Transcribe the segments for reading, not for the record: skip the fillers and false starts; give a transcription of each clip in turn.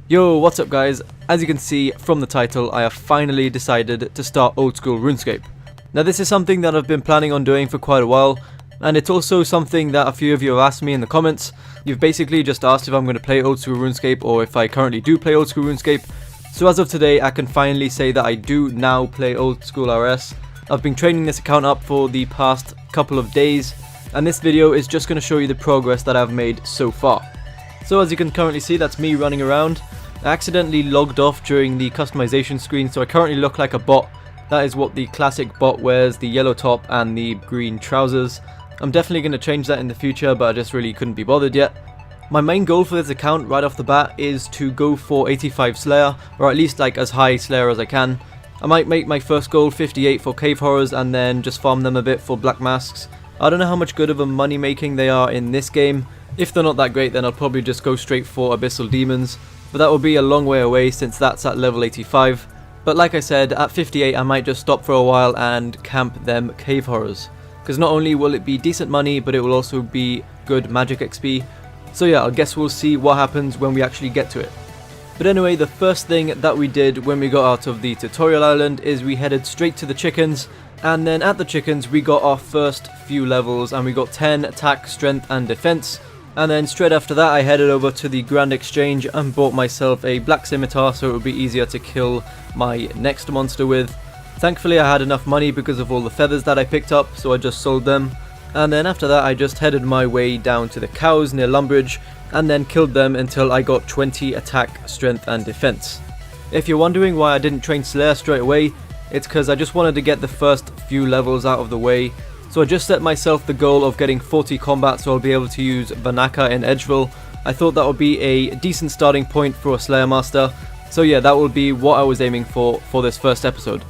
Yo, what's up guys? As you can see from the title, I have finally decided to start Old School Runescape. Now this is something that I've been planning on doing for quite a while, and it's also something that a few of you have asked me in the comments. You've basically just asked if I'm going to play Old School Runescape or if I currently do play Old School Runescape. So as of today, I can finally say that I do now play Old School RS. I've been training this account up for the past couple of days, and this video is just going to show you the progress that I've made so far. So as you can currently see, that's me running around. I accidentally logged off during the customization screen, so I currently look like a bot. That is what the classic bot wears, the yellow top and the green trousers. I'm definitely going to change that in the future, but I just really couldn't be bothered yet. My main goal for this account right off the bat is to go for 85 Slayer, or at least like as high Slayer as I can. I might make my first goal 58 for cave horrors and then just farm them a bit for black masks. I don't know how much good of a money making they are in this game. If they're not that great, then I'll probably just go straight for abyssal demons. But that will be a long way away since that's at level 85. But like I said, at 58 I might just stop for a while and camp them cave horrors. Because not only will it be decent money, but it will also be good magic XP. So yeah, I guess we'll see what happens when we actually get to it. But anyway, the first thing that we did when we got out of the tutorial island is we headed straight to the chickens. And then at the chickens we got our first few levels and we got 10 attack, strength and defense. And then straight after that I headed over to the Grand Exchange and bought myself a black scimitar so it would be easier to kill my next monster with. Thankfully I had enough money because of all the feathers that I picked up, so I just sold them. And then after that I just headed my way down to the cows near Lumbridge and then killed them until I got 20 attack, strength and defense. If you're wondering why I didn't train Slayer straight away, it's because I just wanted to get the first few levels out of the way. So I just set myself the goal of getting 40 combat so I'll be able to use Vanaka in Edgeville. I thought that would be a decent starting point for a Slayer Master. So yeah, that will be what I was aiming for this first episode.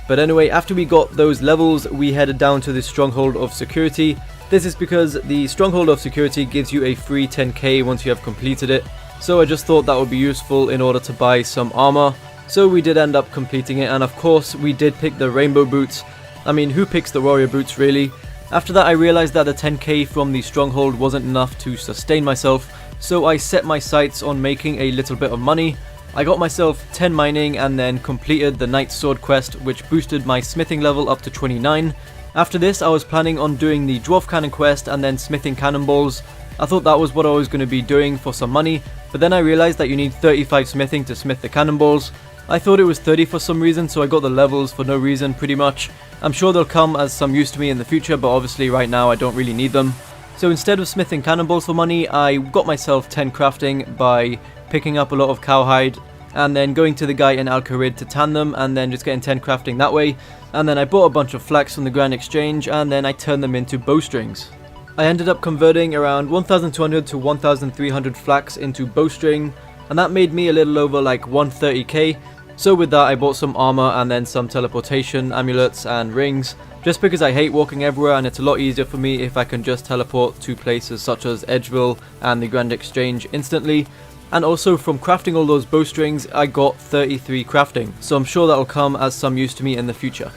But anyway, after we got those levels, we headed down to the Stronghold of Security. This is because the Stronghold of Security gives you a free 10k once you have completed it. So I just thought that would be useful in order to buy some armor. So we did end up completing it, and of course we did pick the rainbow boots. I mean, who picks the warrior boots really? After that I realized that the 10k from the stronghold wasn't enough to sustain myself, so I set my sights on making a little bit of money. I got myself 10 mining and then completed the Knight's Sword quest, which boosted my smithing level up to 29. After this I was planning on doing the Dwarf Cannon quest and then smithing cannonballs. I thought that was what I was going to be doing for some money, but then I realized that you need 35 smithing to smith the cannonballs. I thought it was 30 for some reason, so I got the levels for no reason pretty much. I'm sure they'll come as some use to me in the future, but obviously right now I don't really need them. So instead of smithing cannonballs for money, I got myself 10 crafting by picking up a lot of cowhide and then going to the guy in Al-Kharid to tan them and then just getting 10 crafting that way. And then I bought a bunch of flax from the Grand Exchange and then I turned them into bowstrings. I ended up converting around 1200 to 1300 flax into bowstring, and that made me a little over like 130k. So with that I bought some armor and then some teleportation amulets and rings, just because I hate walking everywhere and it's a lot easier for me if I can just teleport to places such as Edgeville and the Grand Exchange instantly. And also from crafting all those bowstrings I got 33 crafting, so I'm sure that will come as some use to me in the future.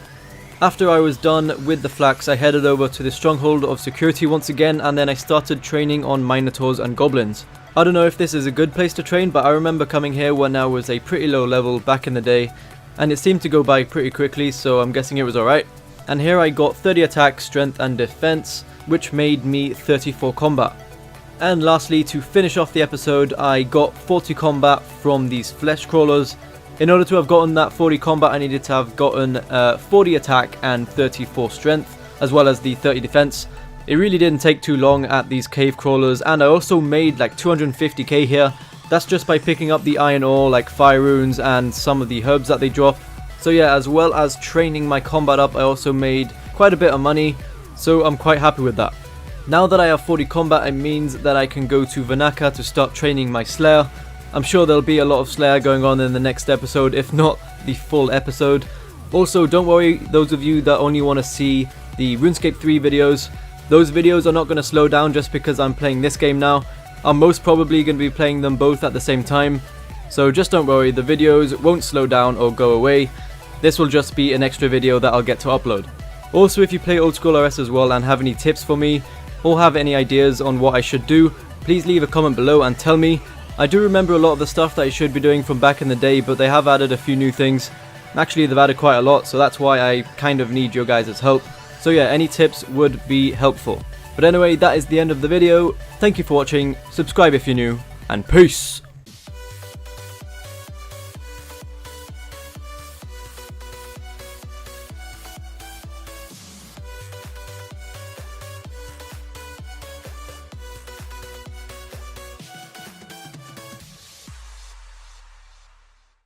After I was done with the flax I headed over to the Stronghold of Security once again, and then I started training on minotaurs and goblins. I don't know if this is a good place to train, but I remember coming here when I was a pretty low level back in the day, and it seemed to go by pretty quickly, so I'm guessing it was alright. And here I got 30 attack, strength and defense, which made me 34 combat. And lastly, to finish off the episode, I got 40 combat from these flesh crawlers. In order to have gotten that 40 combat, I needed to have gotten 40 attack and 34 strength, as well as the 30 defense. It really didn't take too long at these cave crawlers, and I also made like 250k here. That's just by picking up the iron ore, like fire runes and some of the herbs that they drop. So yeah, as well as training my combat up, I also made quite a bit of money, so I'm quite happy with that. Now that I have 40 combat, it means that I can go to Vanaka to start training my Slayer. I'm sure there'll be a lot of Slayer going on in the next episode, if not the full episode. Also, don't worry, those of you that only want to see the RuneScape 3 videos, those videos are not going to slow down just because I'm playing this game now. I'm most probably going to be playing them both at the same time. So just don't worry, the videos won't slow down or go away. This will just be an extra video that I'll get to upload. Also, if you play Old School RS as well and have any tips for me, or have any ideas on what I should do, please leave a comment below and tell me. I do remember a lot of the stuff that I should be doing from back in the day, but they have added a few new things. Actually, they've added quite a lot, so that's why I kind of need your guys' help. So yeah, any tips would be helpful. But anyway, that is the end of the video. Thank you for watching, subscribe if you're new, and peace!